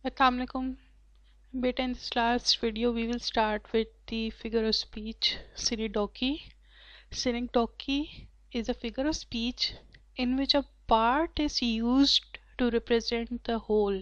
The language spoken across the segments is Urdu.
Assalamualaikum. Beta, in this last video, we will start with the figure of speech synecdoche. Synecdoche is a figure of speech in which a part is used to represent the whole.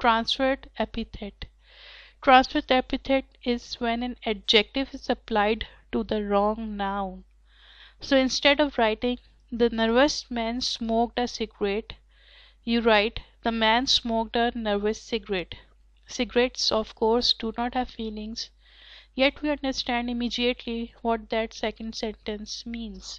transferred epithet. Transferred epithet is when an adjective is applied to the wrong noun. So instead of writing, the nervous man smoked a cigarette, you write, the man smoked a nervous cigarette. Cigarettes, of course, do not have feelings, yet we understand immediately what that second sentence means.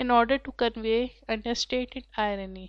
in order to convey understated irony.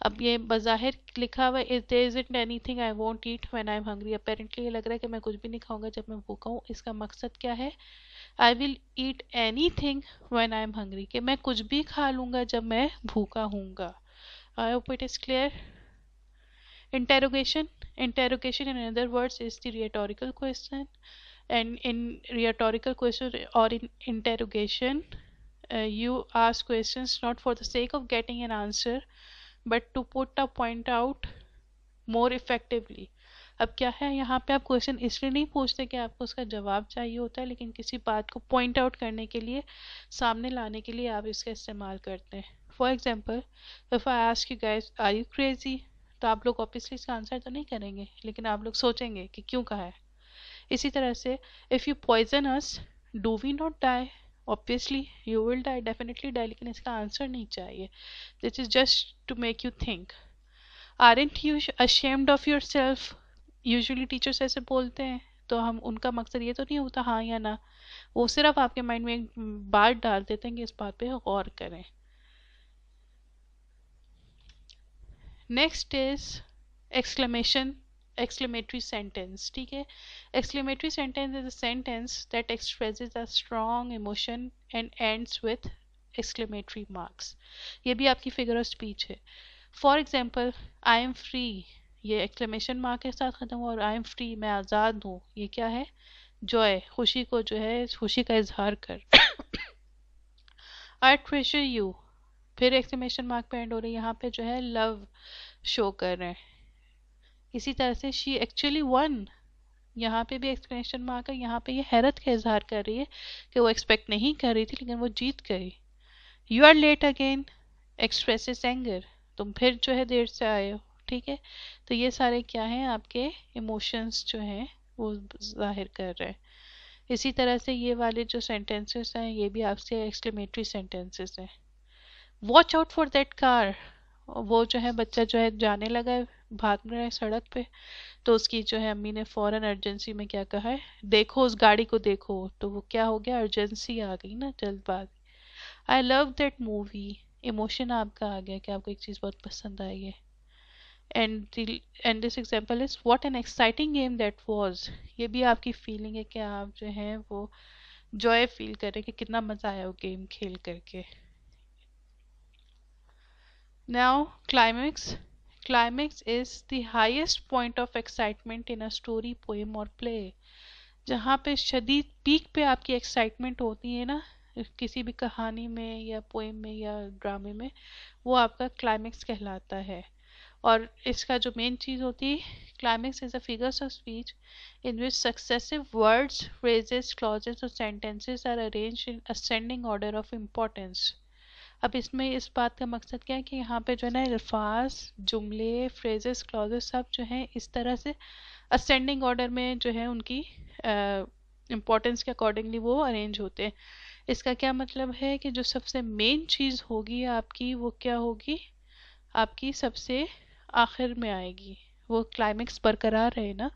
اب یہ بظاہر لکھا ہوا there isn't anything I won't eat when I'm hungry. Apparently یہ لگ رہا ہے کہ میں کچھ بھی نہیں کھاؤں گا جب میں بھوکا ہوں. اس کا مقصد کیا ہے؟ I will eat anything when I'm hungry, کہ میں کچھ بھی کھا لوں گا جب میں بھوکا ہوں گا. I hope it is clear. Interrogation in other words is the rhetorical question, and in rhetorical question or in interrogation you ask questions not for the sake of getting an answer but to put a point out more effectively. اب کیا ہے یہاں پہ آپ کوشچن اس لیے نہیں پوچھتے کہ آپ کو اس کا جواب چاہیے ہوتا ہے، لیکن کسی بات کو پوائنٹ آؤٹ کرنے کے لیے، سامنے لانے کے لیے آپ اس کا استعمال کرتے ہیں. For example if I ask you guys are you crazy، تو آپ لوگ obviously اس کا آنسر تو نہیں کریں گے، لیکن آپ لوگ سوچیں گے کہ کیوں کہا ہے. اسی طرح سے if you poison us do we not die، obviously you will die، definitely die، لیکن اس کا آنسر نہیں چاہیے. this is just to make you think. aren't you ashamed of yourself، usually teachers ایسے بولتے ہیں تو ہم ان کا مقصد یہ تو نہیں ہوتا ہاں یا نہ، وہ صرف آپ کے مائنڈ میں ایک بات ڈال دیتے ہیں کہ اس بات پہ غور کریں. Next is exclamatory sentence. ٹھیک ہے، exclamatory sentence is a sentence that expresses a strong emotion and ends with exclamatory marks. یہ بھی آپ کی figure of speech ہے. For example I am free، یہ ایکسکلیمیشن مارک کے ساتھ ختم ہوا، اور I am free میں آزاد ہوں، یہ کیا ہے؟ جوائے، خوشی کو جو ہے خوشی کا اظہار کر. I treasure you، پھر ایکسکلیمیشن مارک پہ اینڈ ہو رہی ہے، یہاں پہ جو ہے لو شو کر رہے ہیں. اسی طرح سے she actually won، یہاں پہ بھی ایکسکلیمیشن مارک ہے، یہاں پہ یہ حیرت کا اظہار کر رہی ہے کہ وہ ایکسپیکٹ نہیں کر رہی تھی لیکن وہ جیت گئی. You are late again expresses anger، تم پھر جو ہے دیر سے آئے ہو. ٹھیک ہے، تو یہ سارے کیا ہیں؟ آپ کے ایموشنز جو ہیں وہ ظاہر کر رہے ہیں. اسی طرح سے یہ والے جو سینٹینسز ہیں یہ بھی آپ سے ایکسکلیمیٹری سینٹینسز ہیں. Watch out for that car, وہ جو ہے بچہ جو ہے جانے لگا ہے، بھاگ رہا ہے سڑک پہ، تو اس کی جو ہے امی نے فوراً ارجنسی میں کیا کہا ہے؟ دیکھو اس گاڑی کو دیکھو، تو وہ کیا ہو گیا؟ ارجنسی آ گئی نا، جلد باز. I love that movie، emotion آپ کا آ گیا کہ آپ کو ایک چیز بہت پسند آئی ہے. and this example is what an exciting game that was، یہ بھی آپ کی فیلنگ ہے کہ آپ جو ہیں وہ جوائے فیل کریں کہ کتنا مزہ آیا وہ گیم کھیل کر کے. now climax is the highest point of excitement in a story, poem or play. جہاں پہ شدید پیک پہ آپ کی ایکسائٹمنٹ ہوتی ہے نا کسی بھی کہانی میں یا پوئم میں یا ڈرامے میں، وہ آپ کا کلائمیکس کہلاتا ہے. اور اس کا جو مین چیز ہوتی ہے، climax is a figures of speech in which successive words, phrases, clauses or sentences are arranged in ascending order of importance. اب اس میں اس بات کا مقصد کیا ہے کہ یہاں پہ جو ہے نا الفاظ، جملے، phrases, clauses سب جو ہیں اس طرح سے ascending order میں جو ہے ان کی امپورٹنس کے اکارڈنگلی وہ ارینج ہوتے ہیں. اس کا کیا مطلب ہے کہ جو سب سے مین چیز ہوگی آپ کی وہ کیا ہوگی؟ آپ کی سب سے آخر میں آئے گی. وہ کلائمیکس برقرار رہے نا.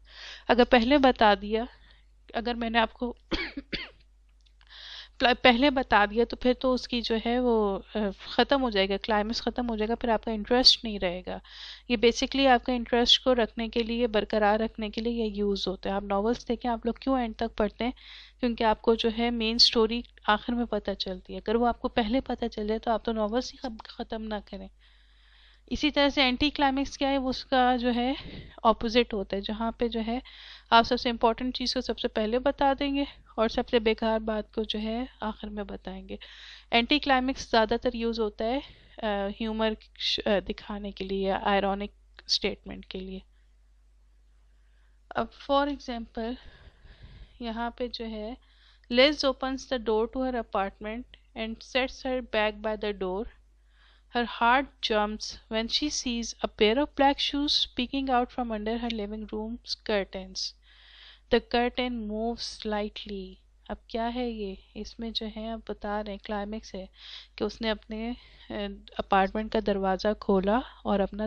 اگر پہلے بتا دیا، اگر میں نے آپ کو پہلے بتا دیا تو پھر تو اس کی جو ہے وہ ختم ہو جائے گا، کلائمیکس ختم ہو جائے گا، پھر آپ کا انٹرسٹ نہیں رہے گا. یہ بیسکلی آپ کا انٹرسٹ کو رکھنے کے لیے، برقرار رکھنے کے لیے یہ یوز ہوتا ہے. آپ ناولس دیکھیں، آپ لوگ کیوں اینڈ تک پڑھتے ہیں؟ کیونکہ آپ کو جو ہے مین سٹوری آخر میں پتہ چلتی ہے. اگر وہ آپ کو پہلے پتہ چل جائے تو آپ تو ناولس ہی ختم نہ کریں. اسی طرح سے اینٹی کلائمیکس کیا ہے؟ وہ اس کا جو ہے اپوزٹ ہوتا ہے، جہاں پہ جو ہے آپ سب سے امپورٹنٹ چیز کو سب سے پہلے بتا دیں گے اور سب سے بیکار بات کو جو ہے آخر میں بتائیں گے. اینٹی کلائمیکس زیادہ تر یوز ہوتا ہے ہیومر دکھانے کے لیے یا آئرونک اسٹیٹمنٹ کے لیے. اب فار ایگزامپل یہاں پہ جو ہے lease opens the door to her apartment and sets her back by the door. Her heart jumps when she sees a pair of black shoes peeking out from under her living room's curtains. The curtain moves slightly. اب کیا ہے یہ؟ اس میں جو ہے آپ بتا رہے ہیں کلائمیکس ہے کہ اس نے اپنے اپارٹمنٹ کا دروازہ کھولا اور اپنا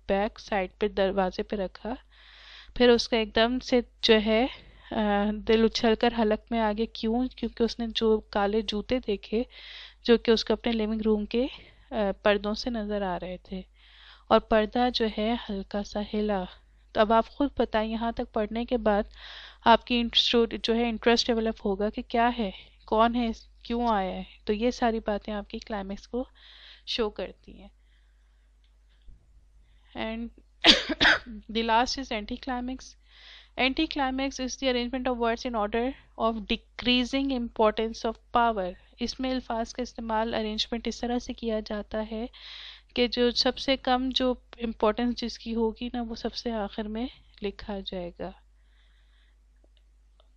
بیک سائڈ پہ دروازے پہ رکھا، پھر اس کا ایک دم سے جو ہے دل اچھل کر حلق میں آگے. کیوں؟ کیونکہ اس نے جو کالے جوتے دیکھے جو کہ اس کو اپنے لیونگ روم کے پردوں سے نظر آ رہے تھے، اور پردہ جو ہے ہلکا سا ہلا. تو اب آپ خود بتائیں یہاں تک پڑھنے کے بعد آپ کی جو ہے انٹرسٹ ڈیولپ ہوگا کہ کیا ہے، کون ہے، کیوں آیا ہے. تو یہ ساری باتیں آپ کی کلائمیکس کو شو کرتی ہیں. And the last is anticlimax. Anticlimax is the arrangement of words in order of decreasing importance of power. اس میں الفاظ کا استعمال ارینجمنٹ اس طرح سے کیا جاتا ہے کہ جو سب سے کم جو امپورٹینس جس کی ہوگی نا وہ سب سے آخر میں لکھا جائے گا.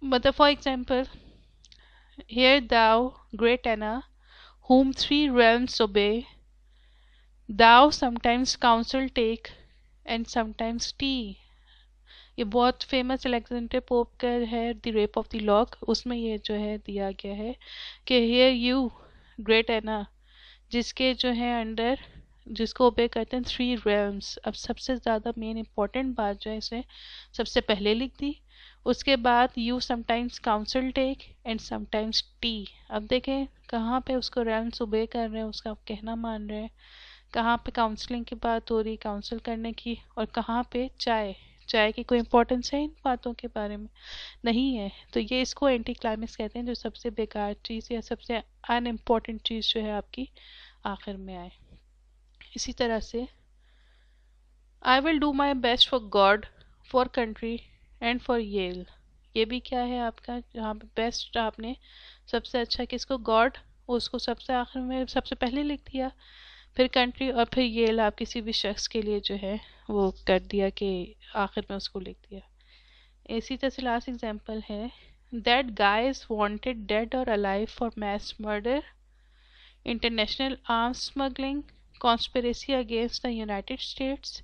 مطلب for example Hear thou, great Anna, whom three realms obey, thou sometimes counsel take and sometimes tea. یہ بہت فیمس الیگزینڈر پوپ کا ہے دی ریپ آف دی لاک. اس میں یہ جو ہے دیا گیا ہے کہ ہیئر یو گریٹ اینا، جس کے جو ہے انڈر جس کو اوبے کرتے ہیں تھری ریلمس. اب سب سے زیادہ مین امپورٹنٹ بات جو ہے اسے سب سے پہلے لکھ دی. اس کے بعد you some times council take and some times T. اب دیکھیں کہاں پہ اس کو ریلمس اوبے کر رہے ہیں، اس کا کہنا مان رہے ہیں، کہاں پہ کاؤنسلنگ کی بات ہو رہی کاؤنسل کرنے کی، اور کہاں پہ چائے کی کوئی امپورٹنس ہے ان باتوں کے بارے میں نہیں ہے. تو یہ اس کو اینٹی کلائمیکس کہتے ہیں، جو سب سے بیکار چیز یا سب سے ان امپورٹنٹ چیز جو ہے آپ کی آخر میں آئے. اسی طرح سے I will do my best for God, for country and for Yale. یہ بھی کیا ہے آپ کا جہاں پہ بیسٹ آپ نے سب سے اچھا کس کو گاڈ اس کو سب سے آخر میں سب سے پہلے لکھ دیا، پھر کنٹری اور پھر ییل آپ کسی بھی شخص کے لیے جو ہے وہ کر دیا کہ آخر میں اس کو لکھ دیا. اسی طرح سے لاسٹ ایگزامپل ہے That guy is wanted dead or alive for mass murder, international arms smuggling, conspiracy against the United States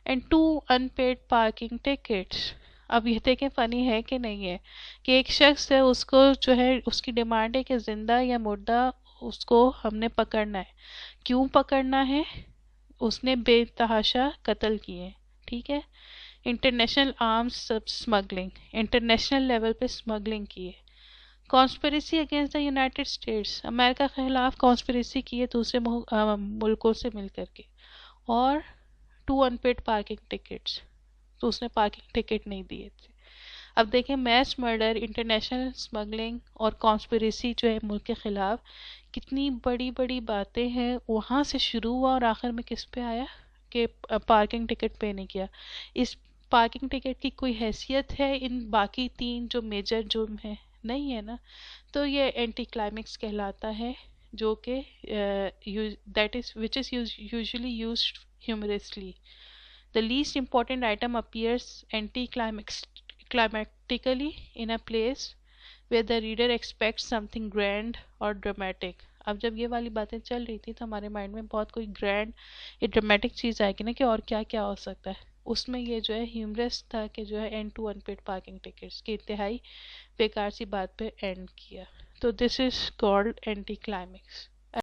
and 2 unpaid parking tickets. اب یہ دیکھیں فنی ہے کہ نہیں ہے کہ ایک شخص ہے اس کو جو ہے اس کی ڈیمانڈ ہے کہ زندہ یا مردہ اس کو ہم نے پکڑنا ہے. کیوں پکڑنا ہے؟ اس نے بے تحاشا قتل کیے. ٹھیک ہے. International arms smuggling, international level پہ اسمگلنگ کی ہے. Conspiracy against the United States, امریکہ کے خلاف کانسپریسی کی ہے دوسرے ملکوں سے مل کر کے. اور 2 unpaid پارکنگ ٹکٹس، تو اس نے پارکنگ ٹکٹ نہیں دیے تھے. اب دیکھیں میس مرڈر، انٹرنیشنل اسمگلنگ اور کانسپریسی جو ہے ملک کے خلاف کتنی بڑی بڑی باتیں ہیں. وہاں سے شروع ہوا اور آخر میں کس پہ آیا کہ پارکنگ ٹکٹ پے نہیں کیا. اس پارکنگ ٹکٹ کی کوئی حیثیت ہے ان باقی 3 جو میجر جرم ہیں؟ نہیں ہے نا. تو یہ اینٹی کلائمیکس کہلاتا ہے جو کہ that is which is usually used humorously. The least important item appears anticlimactically in a place where the reader expects something grand or dramatic. اب جب یہ والی باتیں چل رہی تھی تو ہمارے مائنڈ میں بہت کوئی گرینڈ یا ڈرامیٹک چیز آئے گی نا کہ اور کیا کیا ہو سکتا ہے. اس میں یہ جو ہے ہیومرس تھا کہ جو ہے اینڈ ٹو انپیڈ پارکنگ ٹکٹس کی انتہائی بیکار سی بات پہ اینڈ کیا. تو دس از کالڈ اینٹی کلائمیکس.